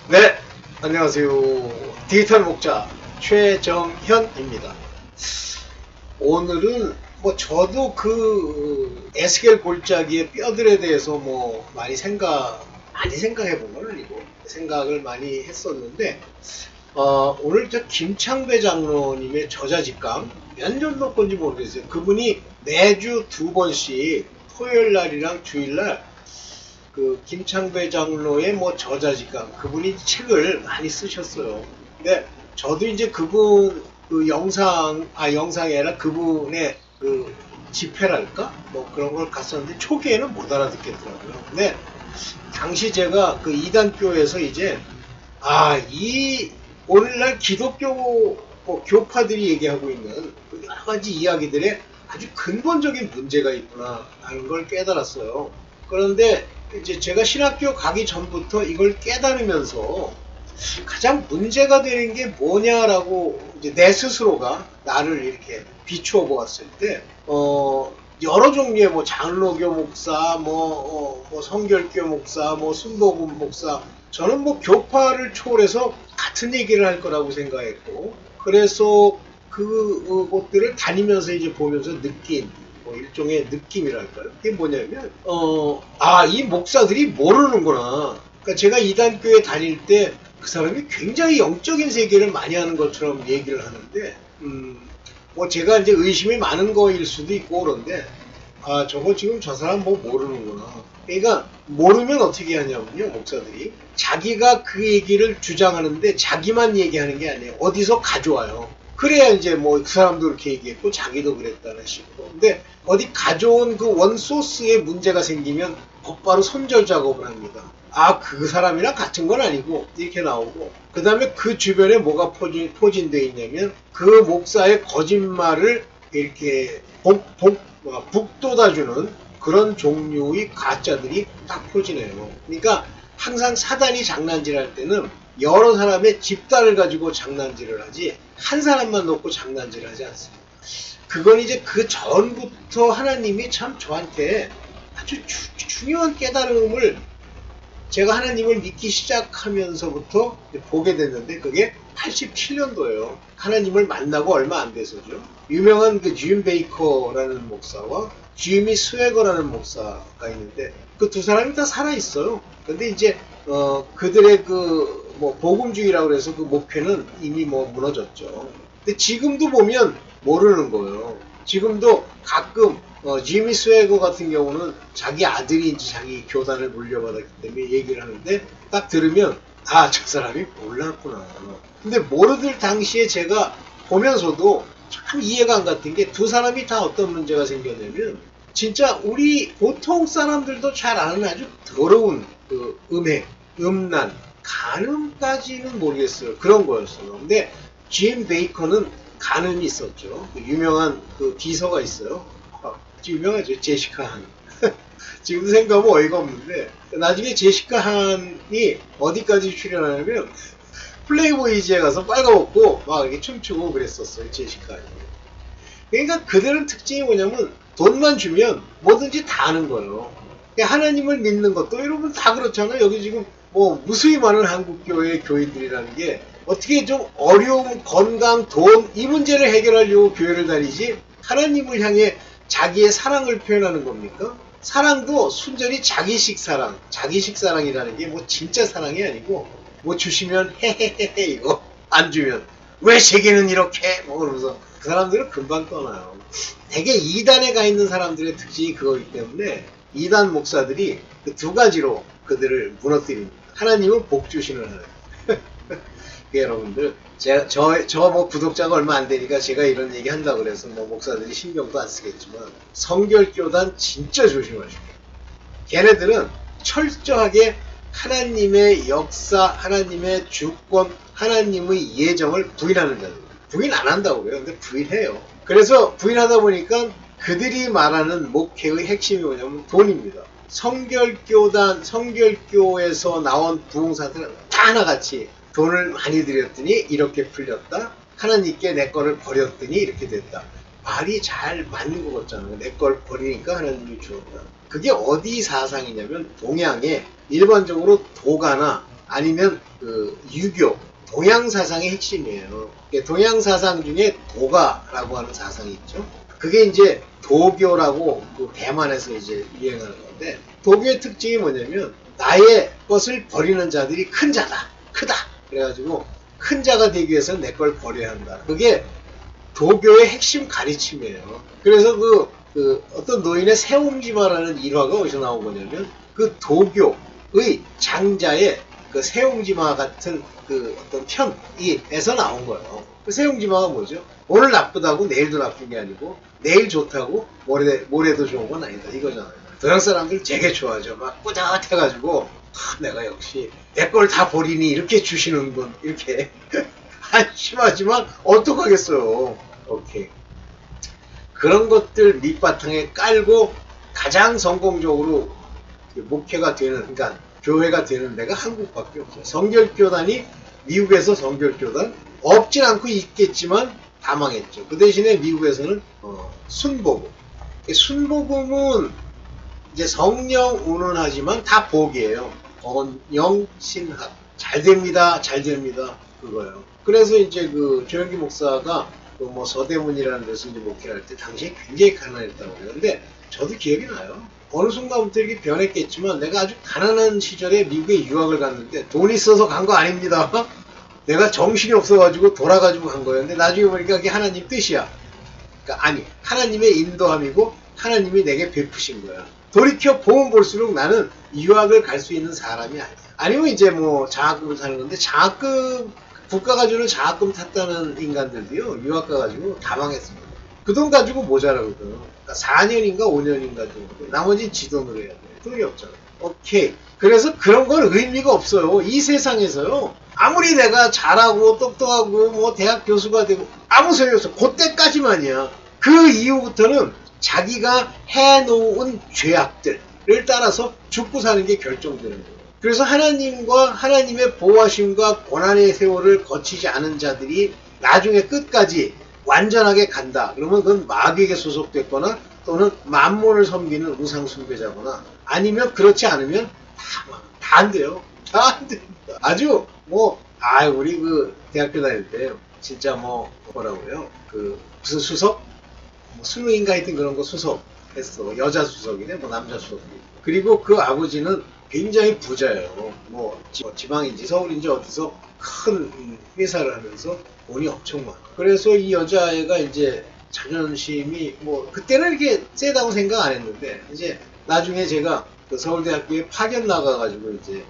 네, 안녕하세요. 디지털 목자 최정현입니다. 오늘은 저도 그 에스겔 골짜기의 뼈들에 대해서 많이 생각해 본 건 아니고 생각을 많이 했었는데 오늘 저 김창배 장로님의 저자직강 몇 년도 건지 모르겠어요. 그분이 매주 2번씩 토요일 날이랑 주일 날 그 김창배 장로의 저자직강 그분이 책을 많이 쓰셨어요. 근데 저도 이제 그분 그 영상이 아니라 그분의 그 집회랄까 그런 걸 갔었는데 초기에는 못 알아듣겠더라고요. 근데 당시 제가 그 이단교에서 이제 이 오늘날 기독교 교파들이 얘기하고 있는 그 여러 가지 이야기들에 아주 근본적인 문제가 있구나 하는 걸 깨달았어요. 그런데 이제 제가 신학교 가기 전부터 이걸 깨달으면서 가장 문제가 되는 게 뭐냐라고 이제 내 스스로가 나를 이렇게 비추어 보았을 때 여러 종류의 장로교 목사, 성결교 목사, 순복음 목사, 저는 교파를 초월해서 같은 얘기를 할 거라고 생각했고, 그래서 그것들을 다니면서 이제 보면서 느낀 일종의 느낌이랄까요? 그게 뭐냐면 이 목사들이 모르는구나. 그러니까 제가 이단교에 다닐 때 그 사람이 굉장히 영적인 세계를 많이 하는 것처럼 얘기를 하는데 제가 이제 의심이 많은 거일 수도 있고 그런데 저거 지금 저 사람 모르는구나. 그러니까 모르면 어떻게 하냐면요, 목사들이 자기가 그 얘기를 주장하는데 자기만 얘기하는 게 아니에요. 어디서 가져와요. 그래야 이제 그 사람도 그렇게 얘기했고 자기도 그랬다는 식으로. 근데 어디 가져온 그 원소스에 문제가 생기면 곧바로 손절 작업을 합니다. 그 사람이랑 같은 건 아니고 이렇게 나오고, 그 다음에 그 주변에 뭐가 포진되어 있냐면 그 목사의 거짓말을 이렇게 북돋아주는 그런 종류의 가짜들이 딱 포진해요. 그러니까 항상 사단이 장난질할 때는 여러 사람의 집단을 가지고 장난질을 하지 한 사람만 놓고 장난질을 하지 않습니다. 그건 이제 그 전부터 하나님이 참 저한테 아주 중요한 깨달음을 제가 하나님을 믿기 시작하면서부터 보게 됐는데, 그게 87년도예요. 하나님을 만나고 얼마 안 돼서죠. 유명한 그 짐 베이커라는 목사와 지미 스웨거라는 목사가 있는데 그 두 사람이 다 살아있어요. 근데 이제 그들의 복음주의라고 해서 그 목회는 이미 무너졌죠. 근데 지금도 보면 모르는 거예요. 지금도 가끔 지미 스웨거 같은 경우는 자기 아들이 자기 교단을 물려받았기 때문에 얘기를 하는데 딱 들으면 저 사람이 몰랐구나. 근데 모르들 당시에 제가 보면서도 참 이해가 안 갔던 게 두 사람이 다 어떤 문제가 생겼냐면 진짜 우리 보통 사람들도 잘 아는 아주 더러운 그 음란, 간음까지는 모르겠어요. 그런 거였어요. 근데 짐 베이커는 간음이 있었죠. 유명한 그 비서가 있어요. 유명하죠. 제시카 한. 지금도 생각하면 어이가 없는데 나중에 제시카 한이 어디까지 출연하냐면 플레이보이즈에 가서 빨가벗고 막 이렇게 춤추고 그랬었어요. 제시카 한이. 그러니까 그들은 특징이 뭐냐면 돈만 주면 뭐든지 다 하는 거예요. 그러니까 하나님을 믿는 것도 여러분 다 그렇잖아요. 여기 지금 무수히 많은 한국교회 교인들이라는 게 어떻게 좀 어려움, 건강, 돈 이 문제를 해결하려고 교회를 다니지 하나님을 향해 자기의 사랑을 표현하는 겁니까? 사랑도 순전히 자기식 사랑이라는 게 진짜 사랑이 아니고 주시면 헤헤헤헤 이거 안 주면 왜 세계는 이렇게 그러면서 그 사람들은 금방 떠나요. 되게 이단에 가 있는 사람들의 특징이 그거기 때문에 이단 목사들이 그 두 가지로 그들을 무너뜨립니다. 하나님은 복 주시는 하나님. 여러분들 저 구독자가 얼마 안 되니까 제가 이런 얘기 한다고 그래서 목사들이 신경도 안 쓰겠지만 성결교단 진짜 조심하십시오. 걔네들은 철저하게 하나님의 역사, 하나님의 주권, 하나님의 예정을 부인하는 자들. 부인 안 한다고 그래요. 근데 부인해요. 그래서 부인하다 보니까 그들이 말하는 목회의 핵심이 뭐냐면 돈입니다. 성결교에서 나온 부흥사들은 다 하나같이 돈을 많이 들였더니 이렇게 풀렸다. 하나님께 내 거를 버렸더니 이렇게 됐다. 말이 잘 맞는 것 같잖아요. 내 걸 버리니까 하나님이 주었다. 그게 어디 사상이냐면 동양에 일반적으로 도가나 아니면 그 유교, 동양 사상의 핵심이에요. 동양 사상 중에 도가라고 하는 사상이 있죠. 그게 이제 도교라고 그 대만에서 이제 유행하는 건데, 도교의 특징이 뭐냐면 나의 것을 버리는 자들이 큰 자다, 크다. 그래가지고 큰 자가 되기 위해서는 내 걸 버려야 한다. 그게 도교의 핵심 가르침이에요. 그래서 그 어떤 노인의 새옹지마라는 일화가 어디서 나온 거냐면 그 도교의 장자의 그 새옹지마 같은 그 어떤 편에서 나온 거예요. 그 새옹지마가 뭐죠? 오늘 나쁘다고 내일도 나쁜 게 아니고 내일 좋다고 모레도 좋은 건 아니다 이거잖아요. 동양 사람들 되게 좋아하죠. 막 뿌듯해가지고 내가 역시 내 걸 다 버리니 이렇게 주시는군 이렇게 한심하지만 어떡하겠어요. 오케이. 그런 것들 밑바탕에 깔고 가장 성공적으로 목회가 되는, 그러니까 교회가 되는 데가 한국밖에 없어요. 성결교단이 미국에서 성결교단 없진 않고 있겠지만 다 망했죠. 그 대신에 미국에서는 순복음. 순복음은 이제 성령 운운하지만 다 복이에요. 언영 신학 잘 됩니다, 잘 됩니다 그거예요. 그래서 이제 그 조영기 목사가 뭐 서대문이라는 데서 이제 목회를 할 때 당시에 굉장히 가난했다고 그래요. 근데 저도 기억이 나요. 어느 순간부터 이렇게 변했겠지만 내가 아주 가난한 시절에 미국에 유학을 갔는데 돈이 있어서 간 거 아닙니다. 내가 정신이 없어가지고 돌아가지고 간 거였는데 나중에 보니까 그게 하나님 뜻이야. 그러니까 아니 하나님의 인도함이고 하나님이 내게 베푸신 거야. 돌이켜 보면 볼수록 나는 유학을 갈 수 있는 사람이 아니야. 아니면 이제 뭐 장학금을 타는 건데 장학금 국가가 주는 장학금 탔다는 인간들도요 유학 가가지고 다 망했습니다. 그 돈 가지고 모자라거든. 그러니까 4년인가 5년인가 정도. 나머지는 지 돈으로 해야 돼. 돈이 없잖아. 오케이. 그래서 그런 건 의미가 없어요. 이 세상에서요. 아무리 내가 잘하고 똑똑하고 뭐 대학 교수가 되고 아무 소용이 없어. 그때까지만이야. 그 이후부터는 자기가 해놓은 죄악들을 따라서 죽고 사는 게 결정되는 거예요. 그래서 하나님과 하나님의 보호하심과 고난의 세월을 거치지 않은 자들이 나중에 끝까지 완전하게 간다. 그러면 그건 마귀에게 소속됐거나 또는 만몬을 섬기는 우상 숭배자거나 아니면 그렇지 않으면 다 안 돼요. 다 안 됩니다. 아주 우리 그 대학교 다닐 때 진짜 뭐라고요? 그 무슨 수석? 수능인가 하여튼 그런 거 수석 했어. 여자 수석이네, 남자 수석이. 그리고 그 아버지는 굉장히 부자예요. 지방인지 서울인지 어디서 큰 회사를 하면서 돈이 엄청 많아. 그래서 이 여자애가 이제 자존심이 그때는 이렇게 세다고 생각 안 했는데 이제 나중에 제가 그 서울대학교에 파견 나가가지고 이제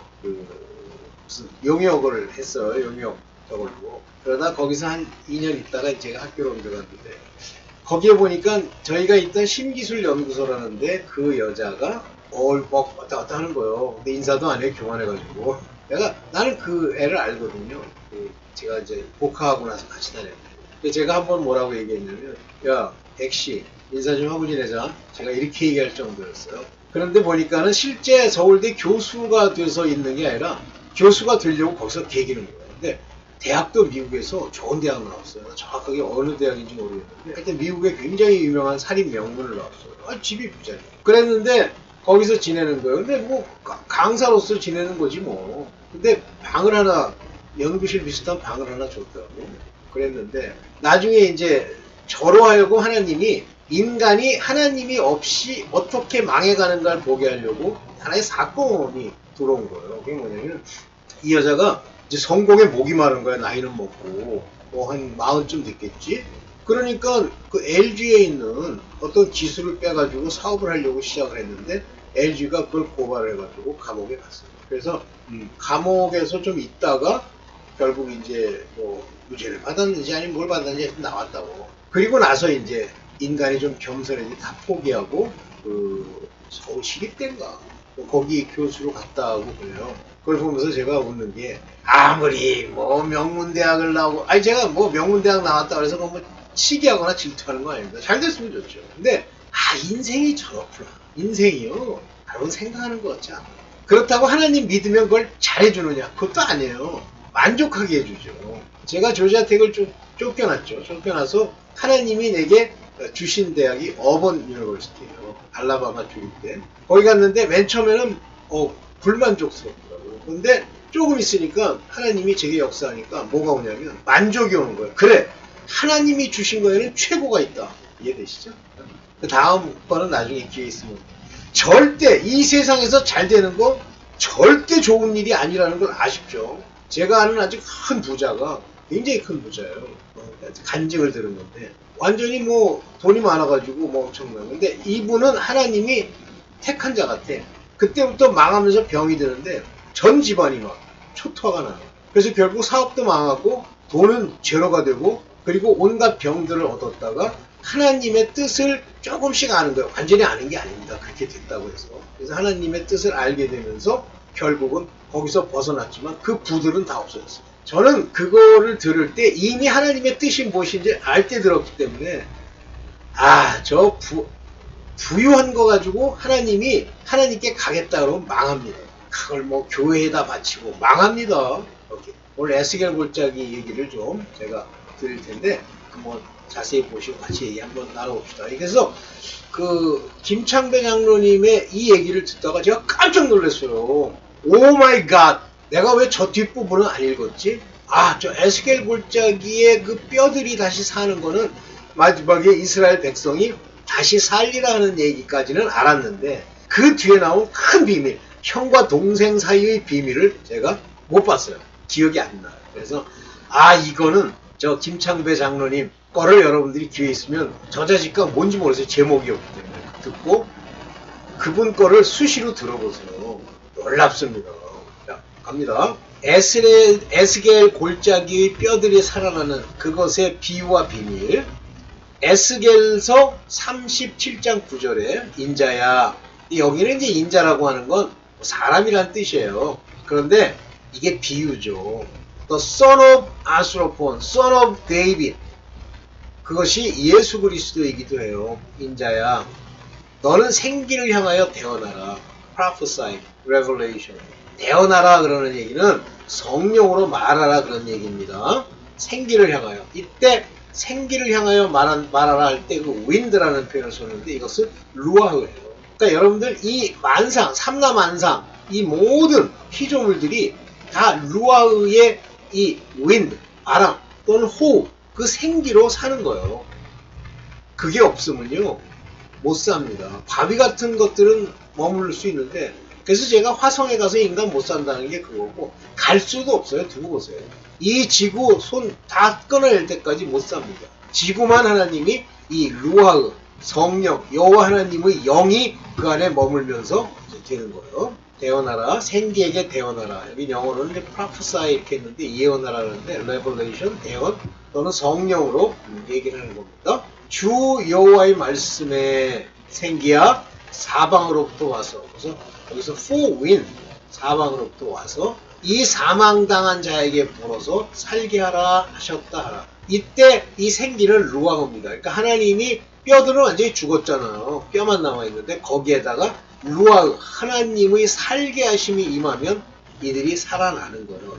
무슨 용역을 했어요. 용역 저걸로. 그러다 거기서 한 2년 있다가 제가 학교로 옮겨갔는데 거기에 보니까 저희가 있던 신기술 연구소라는데 그 여자가 왔다 갔다 하는 거예요. 근데 인사도 안 해, 교만해가지고. 나는 그 애를 알거든요. 제가 이제 복학하고 나서 같이 다녔는데. 제가 한번 뭐라고 얘기했냐면, 야, 백씨, 인사 좀 하고 지내자. 제가 이렇게 얘기할 정도였어요. 그런데 보니까는 실제 서울대 교수가 돼서 있는 게 아니라 교수가 되려고 거기서 계기는 거예요. 근데 대학도 미국에서 좋은 대학 나왔어요. 정확하게 어느 대학인지 모르겠는데 하여튼 미국에 굉장히 유명한 살인 명문을 나왔어요. 집이 부자예요. 그랬는데 거기서 지내는 거예요. 근데 강사로서 지내는 거지 뭐. 근데 방을 하나, 연구실 비슷한 방을 하나 줬더라고. 그랬는데 나중에 이제 저로 하여금 하나님이 인간이 하나님이 없이 어떻게 망해가는가를 보게 하려고 하나의 사건이 들어온 거예요. 그게 뭐냐면 이 여자가 이제 성공에 목이 마른 거야. 나이는 먹고 한 40쯤 됐겠지. 그러니까 그 LG에 있는 어떤 기술을 빼가지고 사업을 하려고 시작을 했는데 LG가 그걸 고발을 해가지고 감옥에 갔어요. 그래서 감옥에서 좀 있다가 결국 이제 무죄를 받았는지 아니면 뭘 받았는지 나왔다고. 그리고 나서 이제 인간이 좀 겸손해지 다 포기하고 서울시립대인가 거기 교수로 갔다 하고 그래요. 그걸 보면서 제가 웃는 게 아무리 명문대학을 나오고 제가 명문대학 나왔다 그래서 시기하거나 질투하는 거 아닙니다. 잘 됐으면 좋죠. 근데 인생이 저렇구나. 인생이요. 여러분 생각하는 것 같지 않아요. 그렇다고 하나님 믿으면 그걸 잘해주느냐? 그것도 아니에요. 만족하게 해주죠. 제가 조지아텍을 쫓겨났죠. 쫓겨나서 하나님이 내게 주신 대학이 어번 유니버시티예요. 알라바마 주립대. 거기 갔는데 맨 처음에는 불만족스럽더라고요. 근데 조금 있으니까 하나님이 제게 역사하니까 뭐가 오냐면 만족이 오는 거예요. 그래, 하나님이 주신 거에는 최고가 있다. 이해되시죠? 그 다음 거는 나중에 기회 있으면. 절대 이 세상에서 잘 되는 거 절대 좋은 일이 아니라는 걸 아십시오. 제가 아는 아주 큰 부자가, 굉장히 큰 부자예요. 간증을 들은 건데 완전히 뭐 돈이 많아가지고 뭐 엄청난. 근데 이분은 하나님이 택한 자 같아. 그때부터 망하면서 병이 드는데 전 집안이 막 초토화가 나요. 그래서 결국 사업도 망하고 돈은 제로가 되고, 그리고 온갖 병들을 얻었다가 하나님의 뜻을 조금씩 아는 거예요. 완전히 아는 게 아닙니다. 그렇게 됐다고 해서. 그래서 하나님의 뜻을 알게 되면서 결국은 거기서 벗어났지만 그 부들은 다 없어졌어요. 저는 그거를 들을 때 이미 하나님의 뜻이 무엇인지 알 때 들었기 때문에, 저 부유한 거 가지고 하나님께 가겠다 그러면 망합니다. 그걸 뭐 교회에다 바치고 망합니다. 이렇게. 오늘 에스겔 골짜기 얘기를 좀 제가 드릴 텐데 한번 자세히 보시고 같이 얘기 한번 나눠봅시다. 그래서 그 김창배 장로님의 이 얘기를 듣다가 제가 깜짝 놀랐어요. 오 마이 갓, 내가 왜 저 뒷부분은 안 읽었지? 저 에스겔 골짜기의 그 뼈들이 다시 사는 거는 마지막에 이스라엘 백성이 다시 살리라 하는 얘기까지는 알았는데, 그 뒤에 나온 큰 비밀, 형과 동생 사이의 비밀을 제가 못 봤어요. 기억이 안 나요. 그래서 이거는 저 김창배 장로님 거를 여러분들이 기회 있으면, 저 자식과 뭔지 모르겠어요. 제목이 없기 때문에. 듣고 그분 거를 수시로 들어보세요. 놀랍습니다. 자, 갑니다. 에스겔 골짜기의 뼈들이 살아나는 그것의 비유와 비밀. 에스겔서 37장 9절에 인자야. 여기는 이제 인자라고 하는 건 사람이란 뜻이에요. 그런데 이게 비유죠. The son of 아스로폰, son of David. 그것이 예수 그리스도이기도 해요. 인자야, 너는 생기를 향하여 대언하라. Prophesy, Revelation. 대언하라 그러는 얘기는 성령으로 말하라 그런 얘기입니다. 생기를 향하여. 이때 생기를 향하여 말하라 할 때 그 wind라는 표현을 썼는데 이것은 루아흐예요. 그러니까 여러분들 이 만상, 삼라만상, 이 모든 피조물들이 다 루아흐의 이 wind, 바람 또는 호흡, 그 생기로 사는 거예요. 그게 없으면요 못 삽니다. 바위 같은 것들은 머무를 수 있는데, 그래서 제가 화성에 가서 인간 못 산다는 게 그거고, 갈 수도 없어요. 두고 보세요. 이 지구 손 다 끊어낼 때까지 못 삽니다. 지구만 하나님이 이 루아흐, 성령, 여호와 하나님의 영이 그 안에 머물면서 되는 거예요. 대언하라, 생기에게 대언하라. 여기 영어로는 이제 prophesy 이렇게 했는데 예언하라 하는데 revelation, 대언 또는 성령으로 얘기를 하는 겁니다. 주 여호와의 말씀에 생기야 사방으로부터 와서, 그래서 여기서 for wind, 사방으로부터 와서 이 사망당한 자에게 불어서 살게 하라 하셨다 하라. 이때 이 생기는 루아흐입니다. 그러니까 하나님이 뼈들은 완전히 죽었잖아요. 뼈만 남아있는데 거기에다가 루아흐, 하나님의 살게 하심이 임하면 이들이 살아나는 거예요.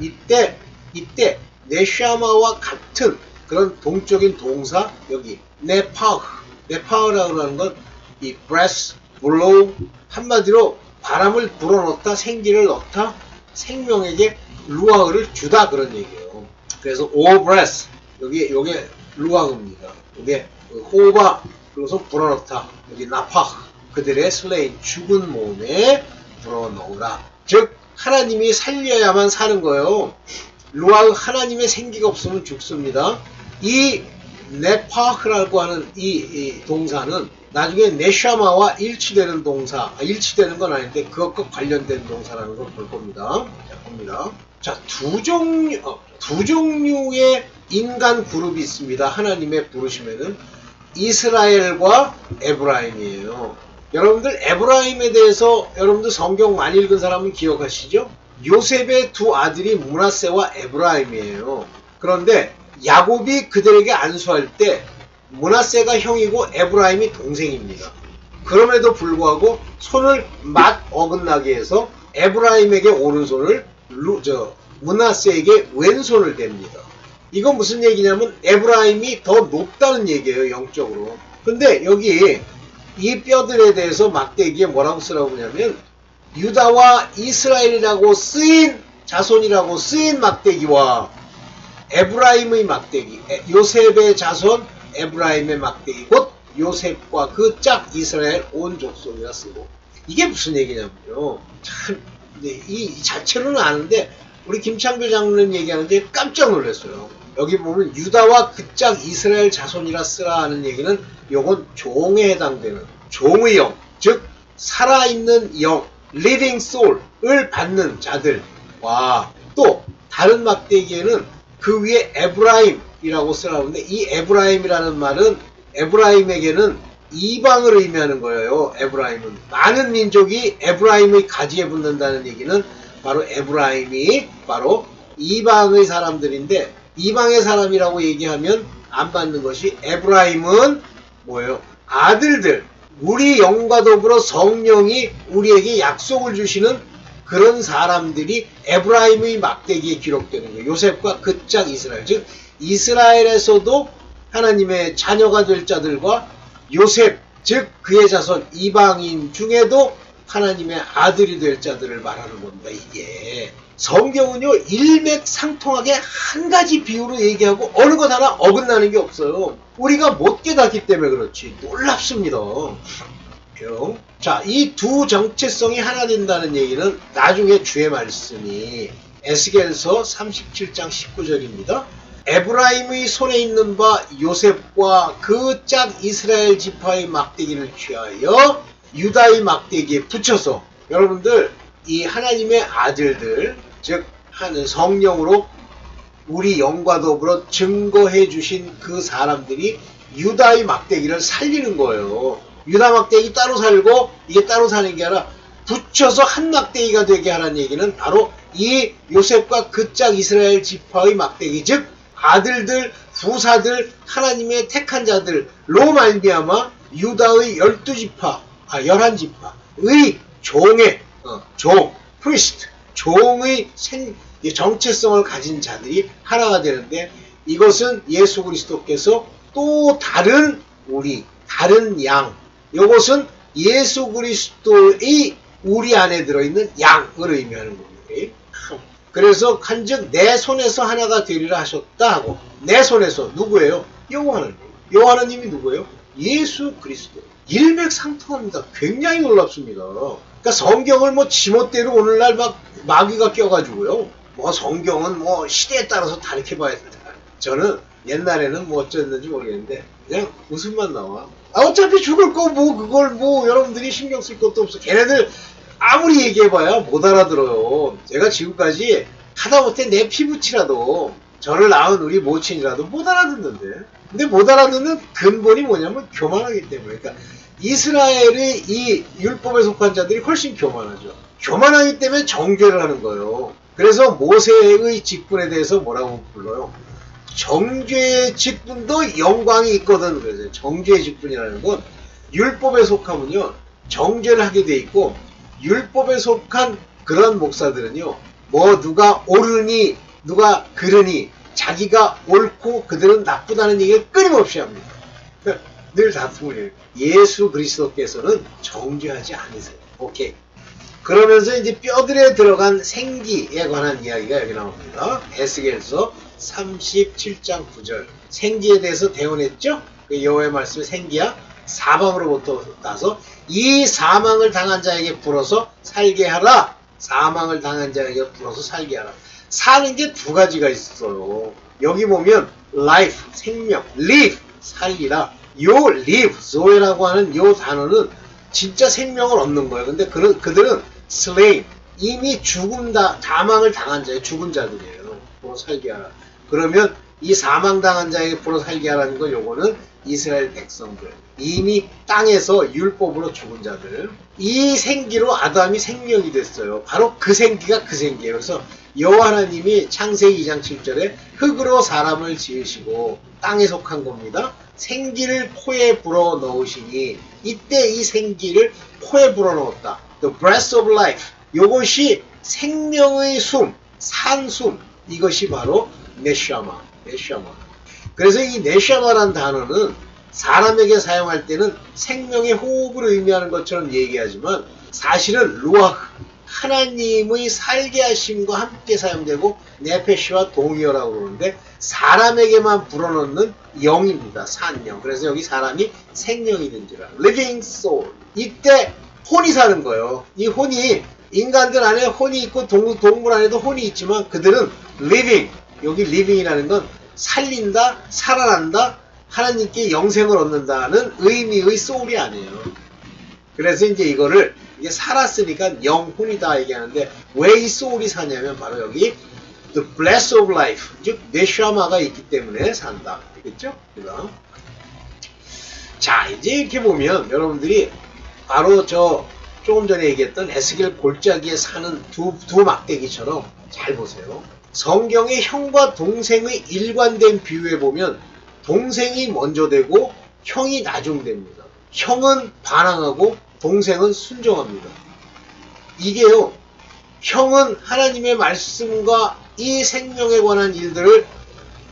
이때 네샤마와 같은 그런 동적인 동사, 여기 네파흐라고 하는 건 이 breath, blow, 한마디로 바람을 불어넣다, 생기를 넣다, 생명에게 루아흐를 주다 그런 얘기예요. 그래서 o breath, 요게 루아흐입니다. 요게 호바, 그래서 불어넣다, 여기 나파흐, 그들의 슬레인, 죽은 몸에 불어넣으라. 즉 하나님이 살려야만 사는 거예요. 루아흐, 하나님의 생기가 없으면 죽습니다. 이 네파흐라고 하는 이 동사는 나중에 네샤마와 일치되는 동사, 일치되는 건 아닌데 그것과 관련된 동사라는 걸 볼 겁니다. 자, 봅니다. 자, 두 종류의 인간 그룹이 있습니다. 하나님의 부르심에는 이스라엘과 에브라임이에요. 여러분들 에브라임에 대해서 여러분들 성경 많이 읽은 사람은 기억하시죠? 요셉의 두 아들이 므낫세와 에브라임이에요. 그런데 야곱이 그들에게 안수할 때 므낫세가 형이고 에브라임이 동생입니다. 그럼에도 불구하고 손을 막 어긋나게 해서 에브라임에게 오른손을 므낫세에게 왼손을 댑니다. 이건 무슨 얘기냐면 에브라임이 더 높다는 얘기예요, 영적으로. 근데 여기 이 뼈들에 대해서 막대기에 뭐라고 쓰라고 하냐면 유다와 이스라엘이라고 쓰인 자손이라고 쓰인 막대기와 에브라임의 막대기, 요셉의 자손 에브라임의 막대기, 곧 요셉과 그 짝 이스라엘 온 족속이라 쓰고, 이게 무슨 얘기냐면요. 참, 이 자체로는 아는데 우리 김창규 장로님 얘기하는데 깜짝 놀랐어요. 여기 보면 유다와 그 짝 이스라엘 자손이라 쓰라 하는 얘기는 요건 종에 해당되는 종의 영, 즉 살아있는 영, living soul을 받는 자들과, 또 다른 막대기에는 그 위에 에브라임이라고 쓰라는데, 이 에브라임이라는 말은 에브라임에게는 이방을 의미하는 거예요. 에브라임은 많은 민족이 에브라임의 가지에 붙는다는 얘기는 바로 에브라임이 바로 이방의 사람들인데, 이방의 사람이라고 얘기하면 안 받는 것이, 에브라임은 뭐예요? 아들들, 우리 영과 더불어 성령이 우리에게 약속을 주시는 그런 사람들이 에브라임의 막대기에 기록되는 거예요. 요셉과 그 짝 이스라엘, 즉 이스라엘에서도 하나님의 자녀가 될 자들과 요셉, 즉 그의 자손 이방인 중에도 하나님의 아들이 될 자들을 말하는 겁니다. 이게 성경은요 일맥상통하게 한 가지 비유로 얘기하고 어느 것 하나 어긋나는 게 없어요. 우리가 못 깨닫기 때문에 그렇지 놀랍습니다. 자, 이 두 정체성이 하나 된다는 얘기는 나중에 주의 말씀이 에스겔서 37장 19절입니다. 에브라임의 손에 있는 바 요셉과 그 짝 이스라엘 지파의 막대기를 취하여 유다의 막대기에 붙여서, 여러분들 이 하나님의 아들들, 즉 하는 성령으로 우리 영과 더불어 증거해 주신 그 사람들이 유다의 막대기를 살리는 거예요. 유다 막대기 따로 살고 이게 따로 사는 게 아니라 붙여서 한 막대기가 되게 하라는 얘기는 바로 이 요셉과 그 짝 이스라엘 지파의 막대기, 즉 아들들, 후사들, 하나님의 택한 자들로 말미암아 유다의 12지파, 11지파의 종의 종, 프리스트, 종의 정체성을 가진 자들이 하나가 되는데, 이것은 예수 그리스도께서 또 다른 다른 양, 이것은 예수 그리스도의 우리 안에 들어있는 양을 의미하는 겁니다. 그래서 한즉 내 손에서 하나가 되리라 하셨다 하고, 내 손에서 누구예요? 여호와 하나님. 여호와 하나님이 누구예요? 예수 그리스도. 일맥상통합니다. 굉장히 놀랍습니다. 그러니까 성경을 뭐 지멋대로 오늘날 막 마귀가 껴가지고요. 뭐 성경은 뭐 시대에 따라서 다르게 봐야 된다. 저는 옛날에는 뭐 어쩌는지 모르겠는데 그냥 웃음만 나와. 어차피 죽을 거 뭐 그걸 뭐 여러분들이 신경 쓸 것도 없어. 걔네들 아무리 얘기해봐야 못 알아들어요. 제가 지금까지 하다못해 내 피부치라도 저를 낳은 우리 모친이라도 못 알아듣는데, 근데 못 알아듣는 근본이 뭐냐면 교만하기 때문에. 그러니까 이스라엘의 이 율법에 속한 자들이 훨씬 교만하죠. 교만하기 때문에 정죄를 하는 거예요. 그래서 모세의 직분에 대해서 뭐라고 불러요? 정죄의 직분도 영광이 있거든. 그래서 정죄의 직분이라는 건, 율법에 속하면요 정죄를 하게 돼 있고, 율법에 속한 그런 목사들은요 뭐 누가 옳으니 누가 그르니 자기가 옳고 그들은 나쁘다는 얘기를 끊임없이 합니다. 늘 다툼을 해요. 예수 그리스도께서는 정죄하지 않으세요. 오케이. 그러면서 이제 뼈들에 들어간 생기에 관한 이야기가 여기 나옵니다. 에스겔서 37장 9절. 생기에 대해서 대언했죠? 그 여호와의 말씀이 생기야 사망으로부터 나서 이 사망을 당한 자에게 불어서 살게 하라. 사망을 당한 자에게 불어서 살게 하라. 사는 게 두 가지가 있어요. 여기 보면 life, 생명, live, 살리라. 요 live, zoe라고 하는 요 단어는 진짜 생명을 얻는 거예요. 근데 그들은 slain, 이미 사망을 당한 자예요. 죽은 자들이에요. 불어 살게 하라. 그러면 이 사망당한 자에게 불어 살게 하라는 거, 요거는 이스라엘 백성들, 이미 땅에서 율법으로 죽은 자들, 이 생기로 아담이 생명이 됐어요. 바로 그 생기가 그 생기예요. 그래서 여호와 하나님이 창세기 2장 7절에 흙으로 사람을 지으시고 땅에 속한 겁니다. 생기를 포에 불어 넣으시니, 이때 이 생기를 포에 불어 넣었다. The breath of life. 이것이 생명의 숨, 산숨. 이것이 바로 네샤마. 그래서 이 네샤마란 단어는 사람에게 사용할 때는 생명의 호흡을 의미하는 것처럼 얘기하지만, 사실은 루아흐, 하나님의 살게 하심과 함께 사용되고 네페시와 동의어라고 그러는데 사람에게만 불어넣는 영입니다. 산영. 그래서 여기 사람이 생명이 된지라. living soul. 이때 혼이 사는 거예요. 이 혼이 인간들 안에 혼이 있고 동물 안에도 혼이 있지만 그들은 living. 여기 living이라는 건 살린다, 살아난다, 하나님께 영생을 얻는다는 의미의 soul이 아니에요. 그래서 이제 이거를 이게 살았으니까 영혼이다 얘기하는데 왜 이 soul이 사냐면 바로 여기 the breath of life, 즉 네샤마가 있기 때문에 산다. 그렇죠? 자, 이제 이렇게 보면 여러분들이 바로 저 조금 전에 얘기했던 에스겔 골짜기에 사는 두 막대기처럼 잘 보세요. 성경의 형과 동생의 일관된 비유에 보면 동생이 먼저 되고 형이 나중됩니다. 형은 반항하고 동생은 순종합니다. 이게요, 형은 하나님의 말씀과 이 생명에 관한 일들을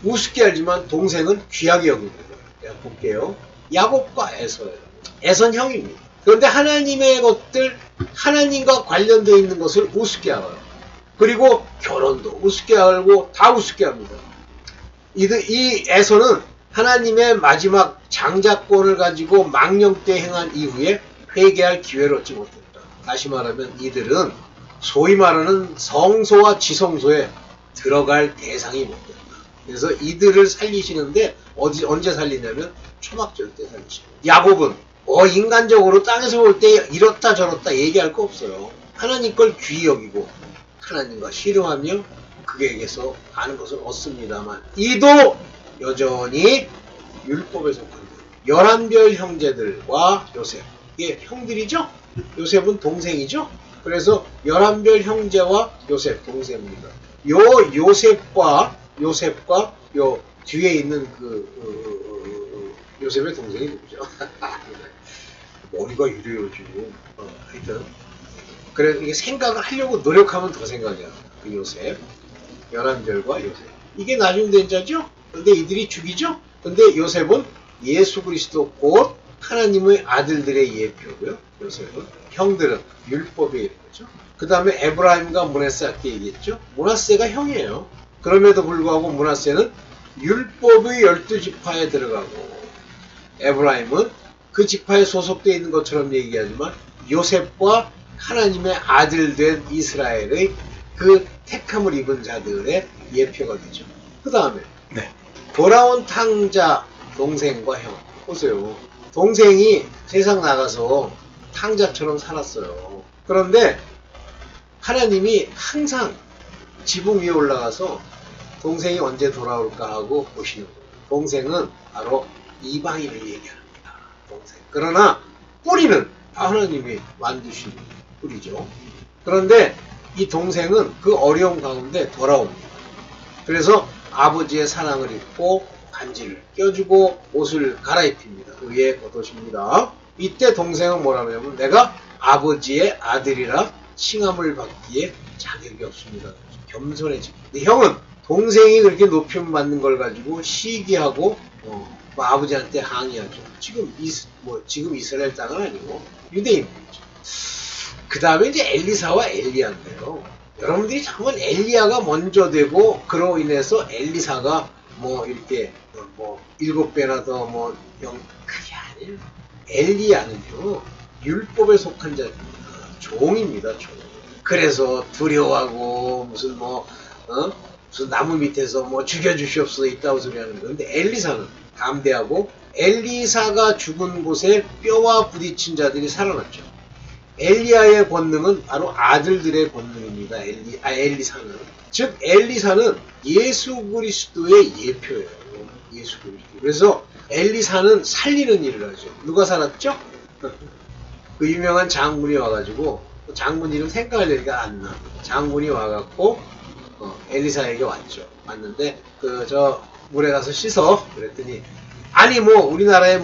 우습게 알지만 동생은 귀하게 여깁니다. 제가 볼게요. 야곱과 에서예요. 에서는 형입니다. 그런데 하나님의 것들, 하나님과 관련되어 있는 것을 우습게 알아요. 그리고 결혼도 우습게 알고 다 우습게 합니다. 이 에서는 하나님의 마지막 장자권을 가지고 망령 때 행한 이후에 회개할 기회를 얻지 못했다. 다시 말하면 이들은 소위 말하는 성소와 지성소에 들어갈 대상이 못 된다. 그래서 이들을 살리시는데 언제 살리냐면 초막절 때 살리시고, 야곱은 인간적으로 땅에서 볼 때 이렇다 저렇다 얘기할 거 없어요. 하나님 걸 귀히 여기고 하나님과 씨름하며 그에게서 아는 것을 얻습니다만 이도 여전히 율법에 속한 11별 형제들과 요셉, 이게 형들이죠? 요셉은 동생이죠? 그래서 11별 형제와 요셉 동생입니다. 요 요셉과 요 뒤에 있는 요셉의 동생이 누구죠? 머리가 유려요 지금. 하여튼 그래, 이게 생각을 하려고 노력하면 더 생각이 나요. 그 요셉, 11별과 요셉. 이게 나중 된 자죠? 근데 이들이 죽이죠? 근데 요셉은 예수 그리스도 곧 하나님의 아들들의 예표고요. 요셉은. 형들은 율법의 예표죠. 그 다음에 에브라임과 므낫세 아까 얘기했죠? 므낫세가 형이에요. 그럼에도 불구하고 므낫세는 율법의 12지파에 들어가고 에브라임은 그 지파에 소속되어 있는 것처럼 얘기하지만 요셉과 하나님의 아들 된 이스라엘의 그 택함을 입은 자들의 예표가 되죠. 그 다음에 돌아온 탕자 동생과 형. 보세요. 동생이 세상 나가서 탕자처럼 살았어요. 그런데 하나님이 항상 지붕 위에 올라가서 동생이 언제 돌아올까 하고 보시는 거예요. 동생은 바로 이방인을 얘기합니다. 동생. 그러나 뿌리는 하나님이 만드신 뿌리죠. 그런데 이 동생은 그 어려움 가운데 돌아옵니다. 그래서 아버지의 사랑을 입고 반지를 껴주고 옷을 갈아입힙니다. 의의 겉옷입니다. 이때 동생은 뭐라냐면 내가 아버지의 아들이라 칭함을 받기에 자격이 없습니다. 겸손해지고. 근데 형은 동생이 그렇게 높임 받는 걸 가지고 시기하고 아버지한테 항의하죠. 지금 이스라엘 땅은 아니고 유대인이죠. 그 다음에 이제 엘리사와 엘리야인데요. 여러분들이 잠깐 엘리야가 먼저 되고 그로 인해서 엘리사가 이렇게 7배나 더 그게 아니에요. 엘리야는요 율법에 속한 자입니다. 종입니다. 종. 그래서 두려워하고 무슨 나무 밑에서 죽여주시옵소서 있다고 소리하는 건데 엘리사는 담대하고 엘리사가 죽은 곳에 뼈와 부딪힌 자들이 살아났죠. 엘리야의 권능은 바로 아들들의 권능입니다. 엘리사는. 즉 엘리사는 예수 그리스도의 예표예요. 예수 그리스도. 그래서 엘리사는 살리는 일을 하죠. 누가 살았죠? 그 유명한 장군이 와가지고 장군 이름 생각하려니까 안 나. 장군이 와갖고 엘리사에게 왔죠. 왔는데 저 물에 가서 씻어. 그랬더니 아니 우리나라에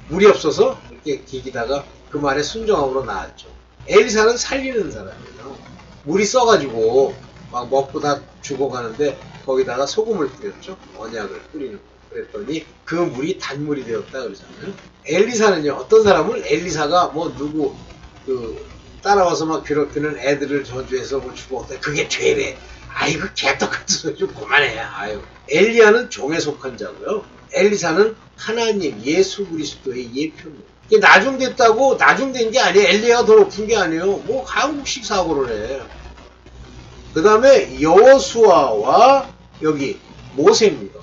물이 없어서 이렇게 기기다가 그 말에 순종함으로 나왔죠. 엘리사는 살리는 사람이에요. 물이 써가지고 막 먹고 다 죽어가는데 거기다가 소금을 뿌렸죠. 언약을 뿌리는 거. 그랬더니 그 물이 단물이 되었다 그러잖아요. 엘리사는요 어떤 사람을 엘리사가 누구 따라와서 막 괴롭히는 애들을 저주해서 뭐 죽었다. 그게 죄래. 아이고 개떡같은 소리 좀 그만해. 아유. 엘리야는 종에 속한 자고요. 엘리사는 하나님 예수 그리스도의 예표입니다. 이게 나중됐다고 나중된 게 아니에요. 엘리야가 더 높은 게 아니에요. 뭐 한국식 사고를 해. 그 다음에 여호수아와 여기 모세입니다.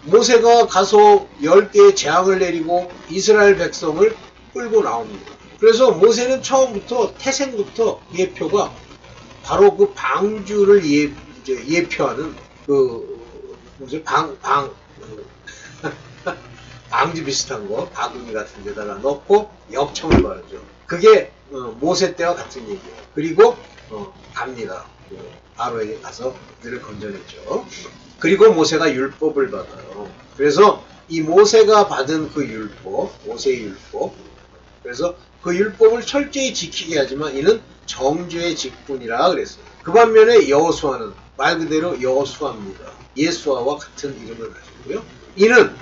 모세가 가서 10개의 재앙을 내리고 이스라엘 백성을 끌고 나옵니다. 그래서 모세는 처음부터 태생부터 예표가 바로 그 방주를 예표하는 그 뭐지 방주 비슷한 거 바구니 같은 데다가 넣고 역청을 바르죠. 그게 모세 때와 같은 얘기예요. 그리고 갑니다. 바로에게 가서 그들을 건져냈죠. 그리고 모세가 율법을 받아요. 그래서 이 모세가 받은 그 율법, 모세의 율법, 그래서 그 율법을 철저히 지키게 하지만 이는 정죄의 직분이라 그랬어요. 그 반면에 여호수아는 말 그대로 여호수아입니다. 예수아와 같은 이름을 가지고요. 이는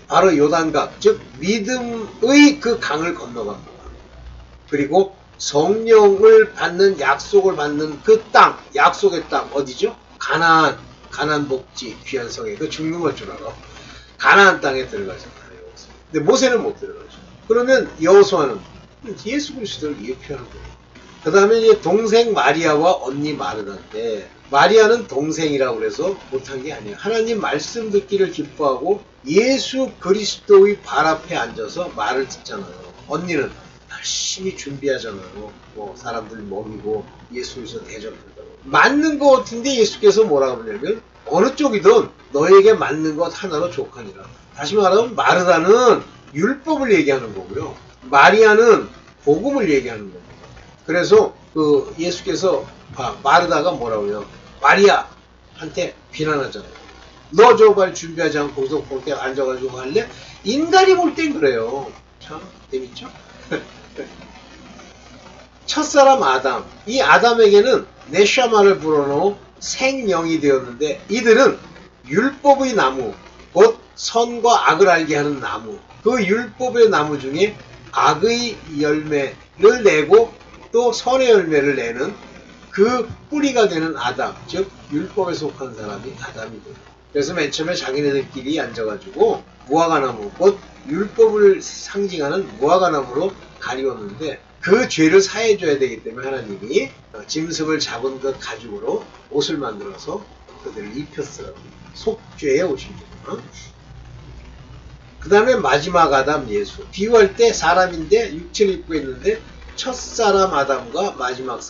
바로 요단강, 즉 믿음의 그 강을 건너갑니다. 그리고 성령을 받는 약속을 받는 그 땅, 약속의 땅 어디죠? 가나안 복지 귀한 성에 그 죽는 걸 줄 알아. 가나안 땅에 들어가잖아요. 근데 모세는 못 들어가죠. 그러면 여호수아는 예수 그리스도를 예표하는 거예요. 그 다음에 이제 동생 마리아와 언니 마르다인데 마리아는 동생이라고 그래서 못한 게 아니에요. 하나님 말씀 듣기를 기뻐하고 예수 그리스도의 발 앞에 앉아서 말을 듣잖아요. 언니는 열심히 준비하잖아요. 뭐 사람들 먹이고 예수에서 대접한다고. 맞는 것 같은데 예수께서 뭐라고 그러냐면 어느 쪽이든 너에게 맞는 것 하나로 족하니라. 다시 말하면 마르다는 율법을 얘기하는 거고요. 마리아는 복음을 얘기하는 겁니다. 그래서 그 예수께서 마르다가 뭐라고 해요? 마리아한테 비난하잖아요. 너 저 발 준비하지 않고 거기서 볼때 앉아가지고 할래? 인간이 볼 땐 그래요. 참 재밌죠? 첫사람 아담, 이 아담에게는 네샤마를 불어넣어 생명이 되었는데 이들은 율법의 나무, 곧 선과 악을 알게 하는 나무, 그 율법의 나무 중에 악의 열매를 내고 또 선의 열매를 내는 그 뿌리가 되는 아담, 즉 율법에 속한 사람이 아담이 돼요. 그래서 맨 처음에 자기네들끼리 앉아가지고 무화과나무, 곧 율법을 상징하는 무화과나무로 가리웠는데 그 죄를 사해줘야 되기 때문에 하나님이 짐승을 잡은 그 가죽으로 옷을 만들어서 그들을 입혔어요. 속죄의 옷입니다. 그 다음에 마지막 아담 예수. 비유할 때 사람인데 육체를 입고 있는데 첫사람 아담과 마지막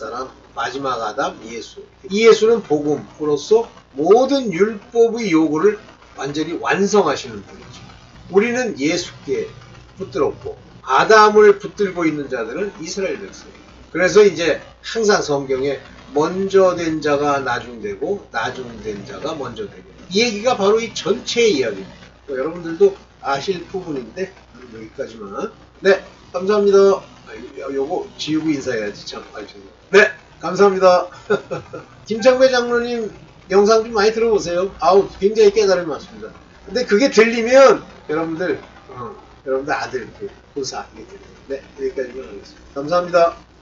아담 예수. 이 예수는 복음으로서 모든 율법의 요구를 완전히 완성하시는 분이죠. 우리는 예수께 붙들었고 아담을 붙들고 있는 자들은 이스라엘 백성이에요. 그래서 이제 항상 성경에 먼저 된 자가 나중되고 나중된 자가 먼저 되고 이 얘기가 바로 이 전체의 이야기입니다. 여러분들도 아실 부분인데 여기까지만. 네, 감사합니다. 요거 지우고 인사해야지 참. 네, 감사합니다. 김창배 장로님 영상 좀 많이 들어보세요. 아우 굉장히 깨달음이 많습니다. 근데 그게 들리면 여러분들 아들 그 고사 이게 들려요. 네, 여기까지만 하겠습니다. 감사합니다.